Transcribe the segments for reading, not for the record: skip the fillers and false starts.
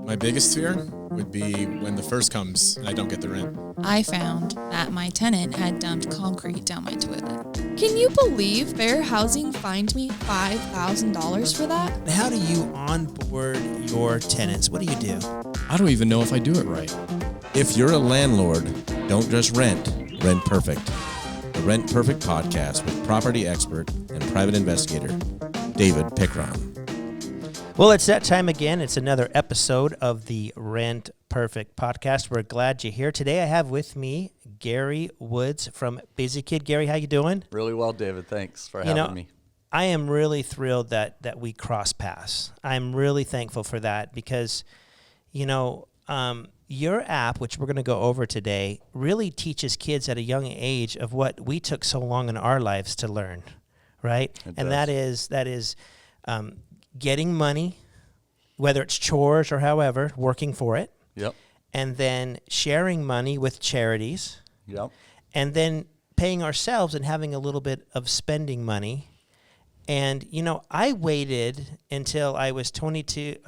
My biggest fear would be when the first comes and I don't get the rent. I found that my tenant had dumped concrete down my toilet. Can you believe Fair Housing fined me $5,000 for that? How do you onboard your tenants? What do you do? I don't even know if I do it right. If you're a landlord, don't just rent, rent perfect. The Rent Perfect podcast with property expert and private investigator, David Pickron. Well, it's that time again. It's another episode of the Rent Perfect podcast. We're glad you're here. Today I have with me Gary Woods from BusyKid. Gary, how you doing? Really well, David. Thanks for having me. I am really thrilled that we cross paths. I'm really thankful for that because, your app, which we're going to go over today, really teaches kids at a young age of what we took so long in our lives to learn, right? And that is getting money, whether it's chores or however, working for it. Yep. And then sharing money with charities. Yep. And then paying ourselves and having a little bit of spending money. And, I waited until I was 22.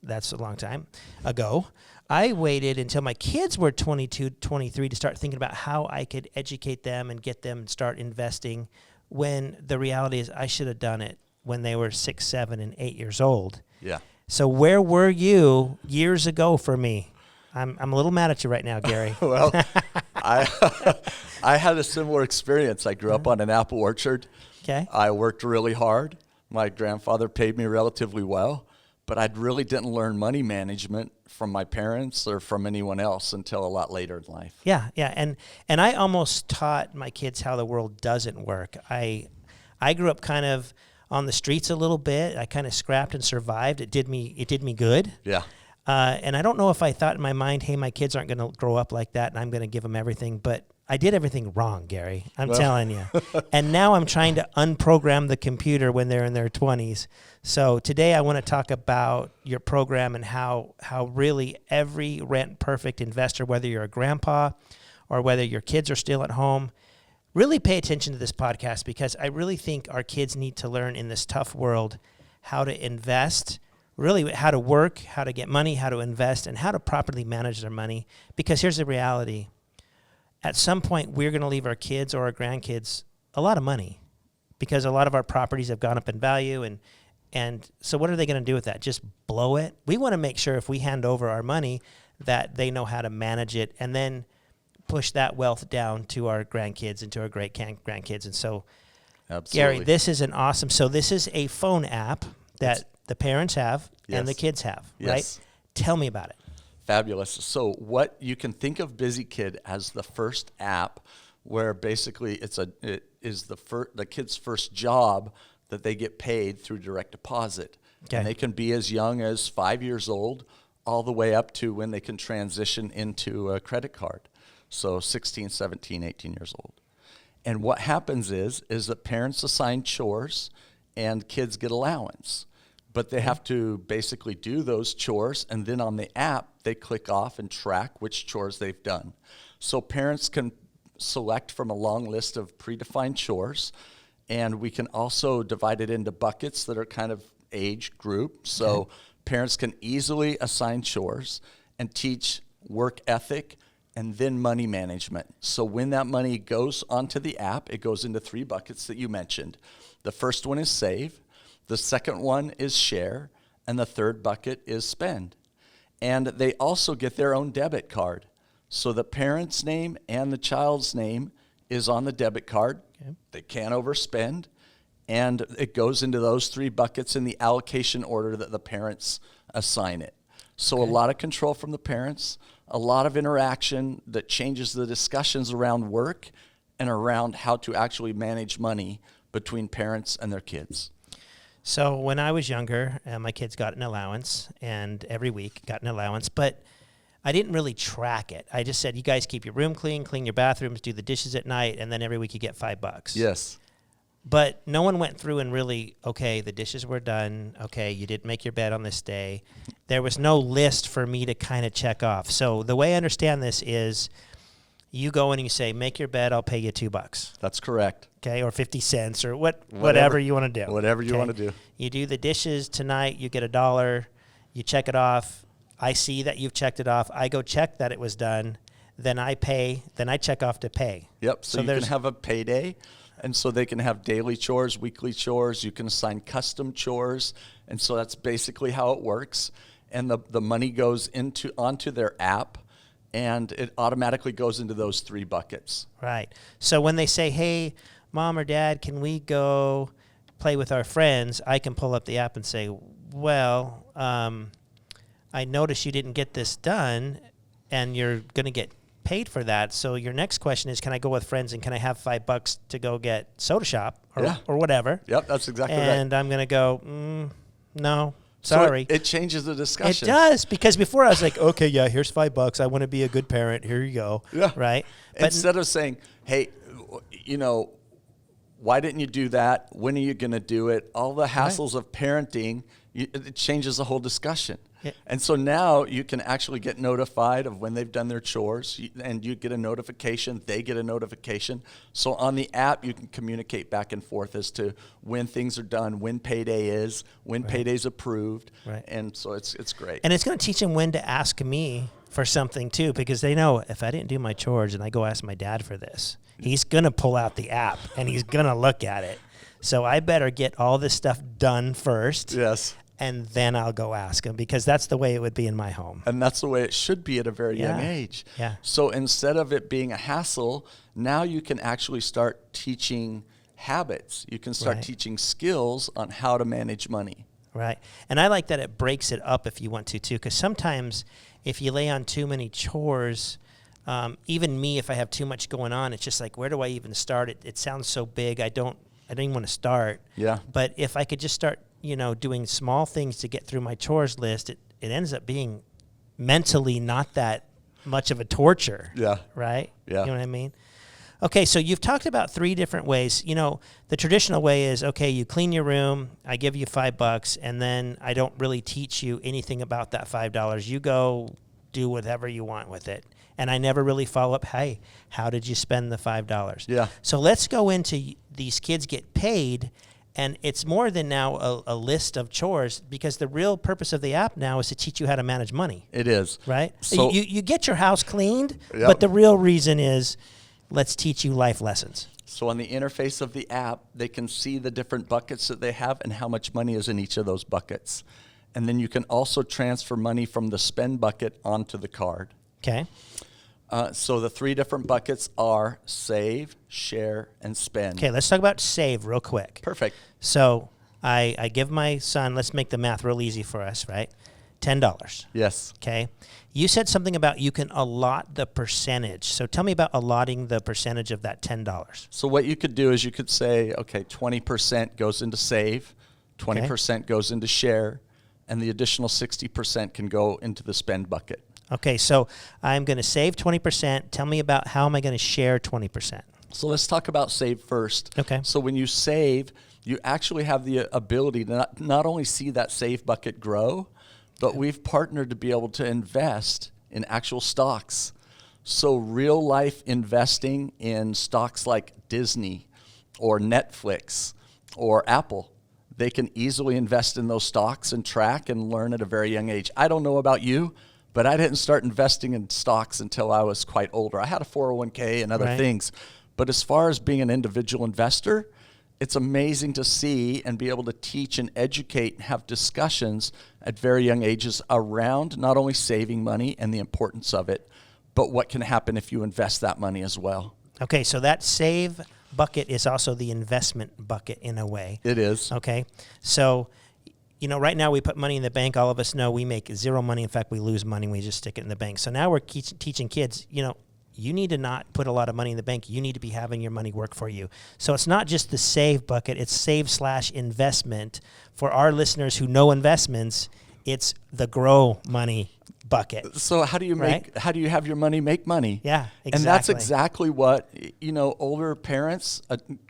That's a long time ago. I waited until my kids were 22, 23 to start thinking about how I could educate them and get them to start investing, when the reality is I should have done it when they were 6, 7, and 8 years old. Yeah. So where were you years ago for me? I'm a little mad at you right now, Gary. Well, I had a similar experience. I grew up on an apple orchard. Okay. I worked really hard. My grandfather paid me relatively well, but I really didn't learn money management from my parents or from anyone else until a lot later in life. Yeah. And I almost taught my kids how the world doesn't work. I grew up kind of on the streets a little bit. I kind of scrapped and survived. It did me good. Yeah. And I don't know if I thought in my mind, hey, my kids aren't going to grow up like that and I'm going to give them everything, but I did everything wrong, Gary. I'm telling you. And now I'm trying to unprogram the computer when they're in their 20s. So today I want to talk about your program and how really every Rent Perfect investor, whether you're a grandpa or whether your kids are still at home, really pay attention to this podcast, because I really think our kids need to learn in this tough world how to invest, really how to work, how to get money, how to invest, and how to properly manage their money. Because here's the reality. At some point, we're going to leave our kids or our grandkids a lot of money, because a lot of our properties have gone up in value. And so what are they going to do with that? Just blow it? We want to make sure if we hand over our money that they know how to manage it and then push that wealth down to our grandkids and to our great-grandkids. And so, Absolutely. Gary, this is an awesome, so this is a phone app that the parents have and the kids have, right? Yes. Tell me about it. Fabulous. So what you can think of BusyKid as the first app where basically it is the kid's first job that they get paid through direct deposit. Okay. And they can be as young as 5 years old all the way up to when they can transition into a credit card. So 16, 17, 18 years old. And what happens is that parents assign chores and kids get allowance. But they have to basically do those chores, and then on the app, they click off and track which chores they've done. So parents can select from a long list of predefined chores, and we can also divide it into buckets that are kind of age group. So parents can easily assign chores and teach work ethic and then money management. So when that money goes onto the app, it goes into 3 buckets that you mentioned. The first one is save. The second one is share, and the third bucket is spend. And they also get their own debit card. So the parent's name and the child's name is on the debit card. Okay. They can't overspend, and it goes into those 3 buckets in the allocation order that the parents assign it. So a lot of control from the parents, a lot of interaction that changes the discussions around work and around how to actually manage money between parents and their kids. So when I was younger, my kids got an allowance, and every week got an allowance, but I didn't really track it. I just said, you guys keep your room clean your bathrooms, do the dishes at night, and then every week you get $5. Yes. But no one went through and really, okay, the dishes were done. Okay, you didn't make your bed on this day. There was no list for me to kind of check off. So the way I understand this is you go in and you say, make your bed, I'll pay you $2. That's correct. Okay, or 50 cents or whatever you want to do. Whatever you want to do. You do the dishes tonight, you get $1. You check it off. I see that you've checked it off. I go check that it was done. Then I pay. Then I check off to pay. Yep. So you can have a payday. And so they can have daily chores, weekly chores. You can assign custom chores. And so that's basically how it works. And the money goes onto their app, and it automatically goes into those 3 buckets. Right. So when they say, hey, Mom or Dad, can we go play with our friends? I can pull up the app and say, well, I noticed you didn't get this done, and you're going to get paid for that. So your next question is, can I go with friends and can I have $5 to go get soda shop or whatever? Yep, that's exactly right. And I'm going to go, no, sorry. So it changes the discussion. It does, because before I was like, okay, yeah, here's $5. I want to be a good parent. Here you go. Yeah. Right. But instead of saying, hey, why didn't you do that? When are you going to do it? All the hassles of parenting, it changes the whole discussion. Yeah. And so now you can actually get notified of when they've done their chores, and you get a notification, they get a notification. So on the app, you can communicate back and forth as to when things are done, when payday is, when payday's approved. Right. And so it's great. And it's going to teach them when to ask me for something too, because they know if I didn't do my chores and I go ask my dad for this, he's going to pull out the app and he's going to look at it. So I better get all this stuff done first. Yes. And then I'll go ask him, because that's the way it would be in my home. And that's the way it should be at a very young age. Yeah. So instead of it being a hassle, now you can actually start teaching habits. You can start teaching skills on how to manage money. Right. And I like that it breaks it up if you want to, too, because sometimes if you lay on too many chores, even me, if I have too much going on, it's just like, where do I even start? It sounds so big. I don't even want to start. Yeah. But if I could just start, doing small things to get through my chores list, it ends up being mentally not that much of a torture. Yeah. Right? Yeah. You know what I mean? Okay, so you've talked about 3 different ways. The traditional way is, okay, you clean your room, I give you $5, and then I don't really teach you anything about that $5. You go do whatever you want with it. And I never really follow up, hey, how did you spend the $5? Yeah. So let's go into these kids get paid, and it's more than now a list of chores, because the real purpose of the app now is to teach you how to manage money. It is. Right? So you get your house cleaned, Yep. but the real reason is let's teach you life lessons. So on the interface of the app, they can see the different buckets that they have and how much money is in each of those buckets. And then you can also transfer money from the spend bucket onto the card. Okay. So the 3 different buckets are save, share, and spend. Okay, let's talk about save real quick. Perfect. So I give my son, let's make the math real easy for us, right? $10. Yes. Okay. You said something about you can allot the percentage. So tell me about allotting the percentage of that $10. So what you could do is you could say, okay, 20% goes into save, 20% goes into share, and the additional 60% can go into the spend bucket. Okay, so I'm going to save 20%. Tell me about how am I going to share 20%? So let's talk about save first. Okay. So when you save, you actually have the ability to not only see that save bucket grow, but we've partnered to be able to invest in actual stocks. So real life investing in stocks like Disney or Netflix or Apple, they can easily invest in those stocks and track and learn at a very young age. I don't know about you, but I didn't start investing in stocks until I was quite older. I had a 401k and other things. But as far as being an individual investor, it's amazing to see and be able to teach and educate and have discussions at very young ages around not only saving money and the importance of it, but what can happen if you invest that money as well. Okay, so that save bucket is also the investment bucket in a way. It is. Okay, so right now we put money in the bank. All of us know we make zero money. In fact, we lose money. We just stick it in the bank. So now we're teaching kids, you need to not put a lot of money in the bank. You need to be having your money work for you. So it's not just the save bucket. It's save/investment. For our listeners who know investments, it's the grow money bucket. So how do you have your money make money? Yeah, exactly. And that's exactly what, older parents,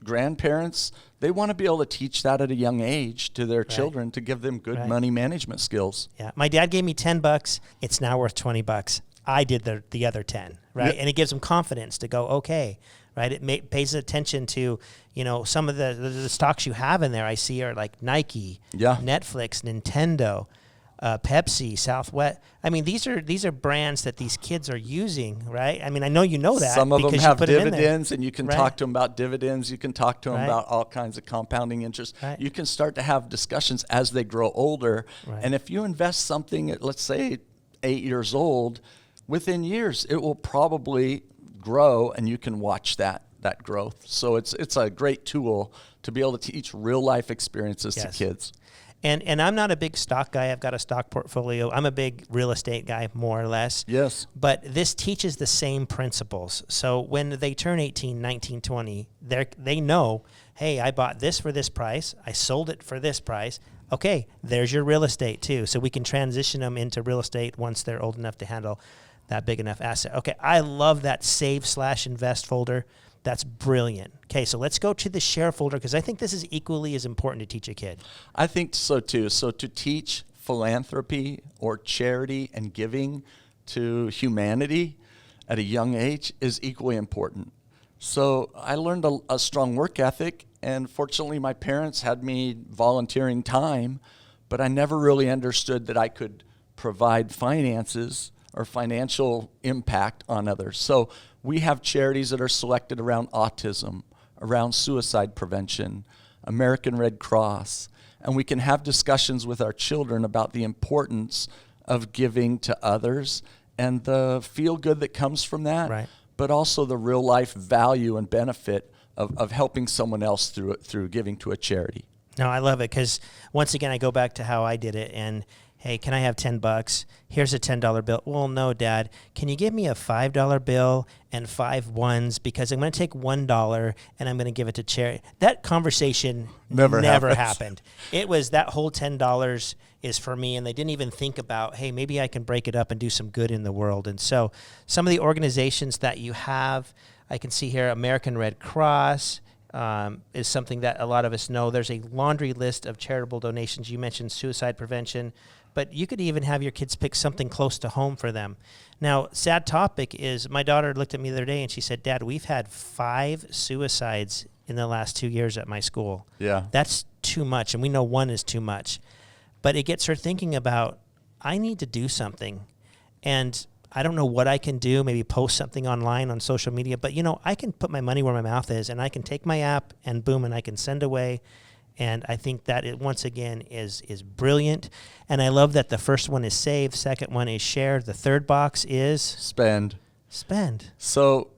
grandparents, they want to be able to teach that at a young age to their children to give them good money management skills. Yeah. My dad gave me $10. It's now worth $20. I did the other 10, right? Yep. And it gives them confidence to go, okay, right? It pays attention to, some of the stocks you have in there I see are like Nike, Netflix, Nintendo. Pepsi, Southwest. I mean, these are brands that these kids are using, right? I mean, I know you know that. Some of them because you have put 'em in there. dividends, and you can Right. talk to them about dividends. You can talk to them Right. about all kinds of compounding interest. Right. You can start to have discussions as they grow older. Right. And if you invest something at, let's say, 8 years old, within years, it will probably grow, and you can watch that growth. So it's a great tool to be able to teach real-life experiences to Yes. kids. And I'm not a big stock guy. I've got a stock portfolio. I'm a big real estate guy, more or less. Yes. But this teaches the same principles. So when they turn 18, 19, 20, they know, hey, I bought this for this price. I sold it for this price. Okay, there's your real estate too. So we can transition them into real estate once they're old enough to handle that big enough asset. Okay, I love that save/invest folder. That's brilliant. Okay, so let's go to the share folder because I think this is equally as important to teach a kid. I think so too. So to teach philanthropy or charity and giving to humanity at a young age is equally important. So I learned a strong work ethic, and fortunately my parents had me volunteering time, but I never really understood that I could provide finances or financial impact on others. So we have charities that are selected around autism, around suicide prevention, American Red Cross, and we can have discussions with our children about the importance of giving to others and the feel good that comes from that, Right. but also the real life value and benefit of helping someone else through giving to a charity. No, I love it because once again, I go back to how I did it. And hey, can I have $10? Here's a $10 bill. Well, no, Dad. Can you give me a $5 bill and 5 ones because I'm going to take $1 and I'm going to give it to charity. That conversation never happened. It was that whole $10 is for me, and they didn't even think about, hey, maybe I can break it up and do some good in the world. And so some of the organizations that you have, I can see here, American Red Cross, is something that a lot of us know. There's a laundry list of charitable donations. You mentioned suicide prevention, but you could even have your kids pick something close to home for them. Now, sad topic is my daughter looked at me the other day and she said, Dad, we've had 5 suicides in the last 2 years at my school. Yeah. That's too much, and we know 1 is too much. But it gets her thinking about, I need to do something. And I don't know what I can do, maybe post something online on social media, but I can put my money where my mouth is, and I can take my app and boom, and I can send away. And I think that it, once again, is brilliant. And I love that the first one is save, second one is share, the third box is Spend. So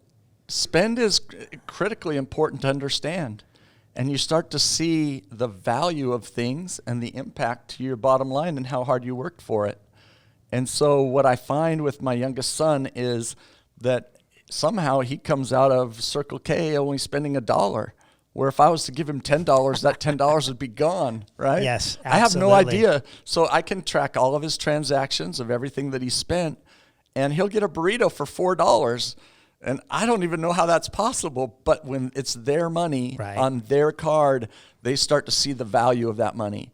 spend is critically important to understand. And you start to see the value of things and the impact to your bottom line and how hard you worked for it. And so what I find with my youngest son is that somehow he comes out of Circle K only spending $1, where if I was to give him $10, that $10 would be gone, right? Yes, I have no absolutely. idea. So I can track all of his transactions of everything that he spent, and he'll get a burrito for $4. And I don't even know how that's possible, but when it's their money Right. on their card, they start to see the value of that money.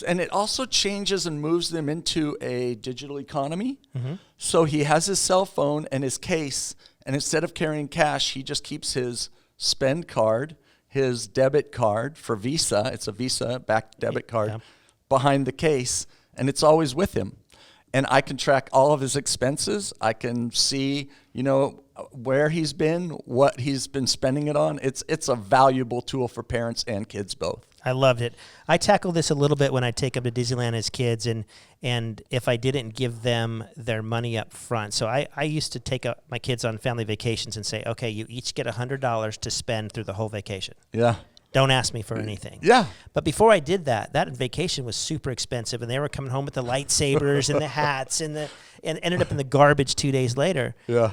And it also changes and moves them into a digital economy. Mm-hmm. So he has his cell phone and his case, and instead of carrying cash, he just keeps his spend card, his debit card for Visa, it's a Visa-backed debit card, Yeah. behind the case, and it's always with him. And I can track all of his expenses. I can see, where he's been, what he's been spending it on. It's a valuable tool for parents and kids both. I loved it. I tackle this a little bit when I take them to Disneyland as kids, and if I didn't give them their money up front. So I used to take my kids on family vacations and say, okay, you each get $100 to spend through the whole vacation. Yeah. Don't ask me for anything. Yeah. But before I did that vacation was super expensive, and they were coming home with the lightsabers and the hats and ended up in the garbage 2 days later. Yeah.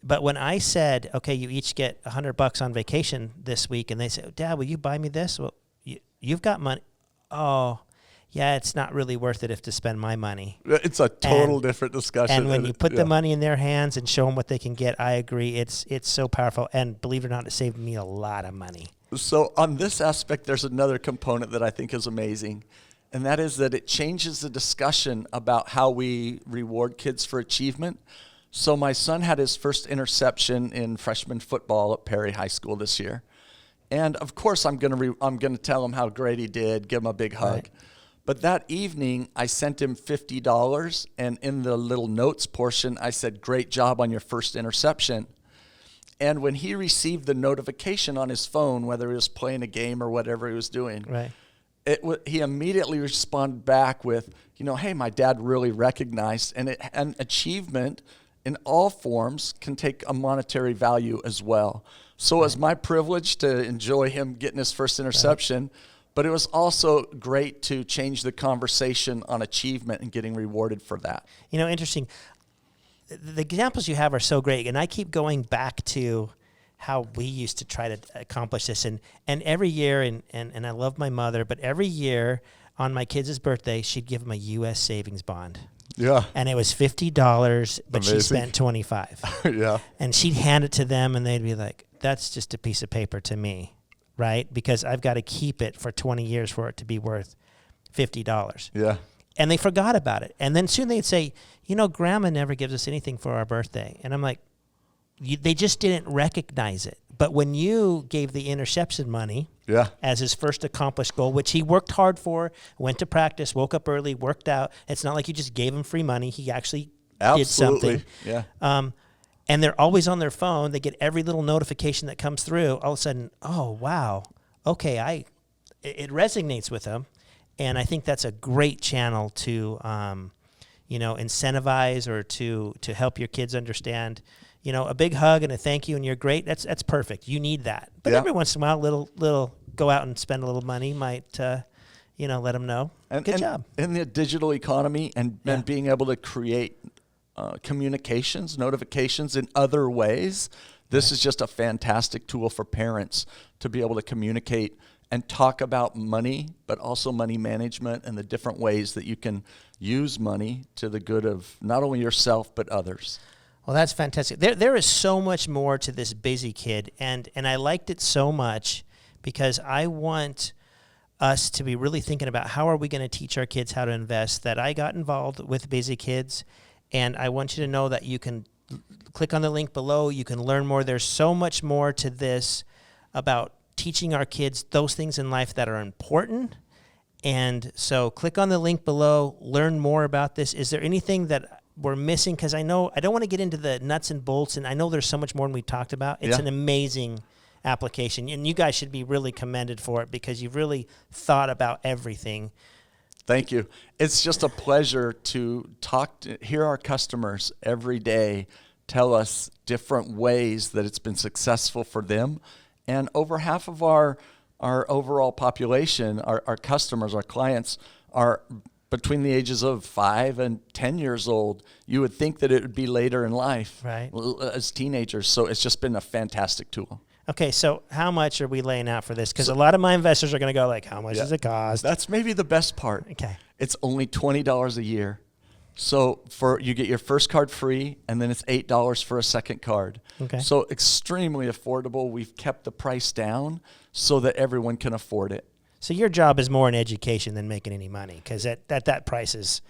But when I said, okay, you each get $100 on vacation this week, and they said, Dad, will you buy me this? Well, you've got money. Oh, yeah, it's not really worth it to spend my money. It's a total different discussion. And when you put the money in their hands and show them what they can get, I agree. It's so powerful. And believe it or not, it saved me a lot of money. So on this aspect, there's another component that I think is amazing, and that is that it changes the discussion about how we reward kids for achievement. So my son had his first interception in freshman football at Perry High School this year. And of course, I'm gonna tell him how great he did, give him a big hug. Right. But that evening, I sent him $50, and in the little notes portion, I said, "Great job on your first interception." And when he received the notification on his phone, whether he was playing a game or whatever he was doing, Right. He immediately responded back with, "Hey, my dad really recognized," and achievement in all forms can take a monetary value as well. So it was my privilege to enjoy him getting his first interception, but it was also great to change the conversation on achievement and getting rewarded for that. Interesting. The examples you have are so great, and I keep going back to how we used to try to accomplish this. And every year, and I love my mother, but every year on my kids' birthday, she'd give them a U.S. savings bond. Yeah. And it was $50, but Amazing. she spent $25. Yeah. And she'd hand it to them, and they'd be like, "That's just a piece of paper to me," right? Because I've got to keep it for 20 years for it to be worth $50. Yeah. And they forgot about it. And then soon they'd say, Grandma never gives us anything for our birthday. And I'm like, they just didn't recognize it. But when you gave the interception money as his first accomplished goal, which he worked hard for, went to practice, woke up early, worked out. It's not like you just gave him free money. He actually did something. Yeah. And they're always on their phone. They get every little notification that comes through. All of a sudden, oh, wow. Okay, it resonates with them. And I think that's a great channel to, incentivize or to help your kids understand. A big hug and a thank you and you're great. That's perfect. You need that. But every once in a while, little go out and spend a little money might, let them know. Good job. In the digital economy and being able to create communications, notifications in other ways, this is just a fantastic tool for parents to be able to communicate and talk about money, but also money management and the different ways that you can use money to the good of not only yourself, but others. Well, that's fantastic. There is so much more to this BusyKid, and I liked it so much because I want us to be really thinking about how are we going to teach our kids how to invest, that I got involved with BusyKids, and I want you to know that you can click on the link below. You can learn more. There's so much more to this about teaching our kids those things in life that are important. And so click on the link below, learn more about this. Is there anything that we're missing? Because I know I don't want to get into the nuts and bolts, and I know there's so much more than we talked about. It's an amazing application, and you guys should be really commended for it because you've really thought about everything. Thank you. It's just a pleasure to hear our customers every day tell us different ways that it's been successful for them. And over half of our overall population, our customers, our clients, are between the ages of 5 and 10 years old. You would think that it would be later in life, right, as teenagers. So it's just been a fantastic tool. Okay, so how much are we laying out for this? Because a lot of my investors are going to go like, how much does it cost? That's maybe the best part. Okay. It's only $20 a year. So you get your first card free, and then it's $8 for a second card. Okay. So extremely affordable. We've kept the price down so that everyone can afford it. So your job is more in education than making any money, because at that price is,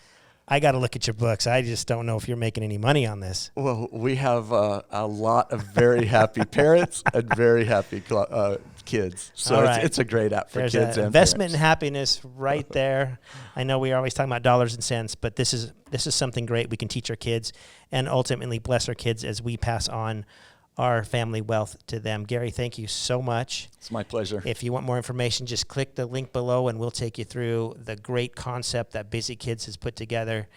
I got to look at your books. I just don't know if you're making any money on this. Well, we have a lot of very happy parents and very happy kids. So right. it's a great app for There's kids and investment parents. in happiness right there. I know we are always talking about dollars and cents, but this is something great we can teach our kids and ultimately bless our kids as we pass on our family wealth to them. Gary, thank you so much. It's my pleasure. If you want more information, just click the link below and we'll take you through the great concept that BusyKids has put together.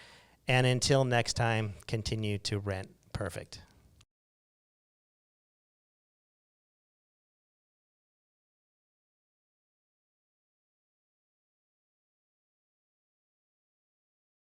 And until next time, continue to rent perfect.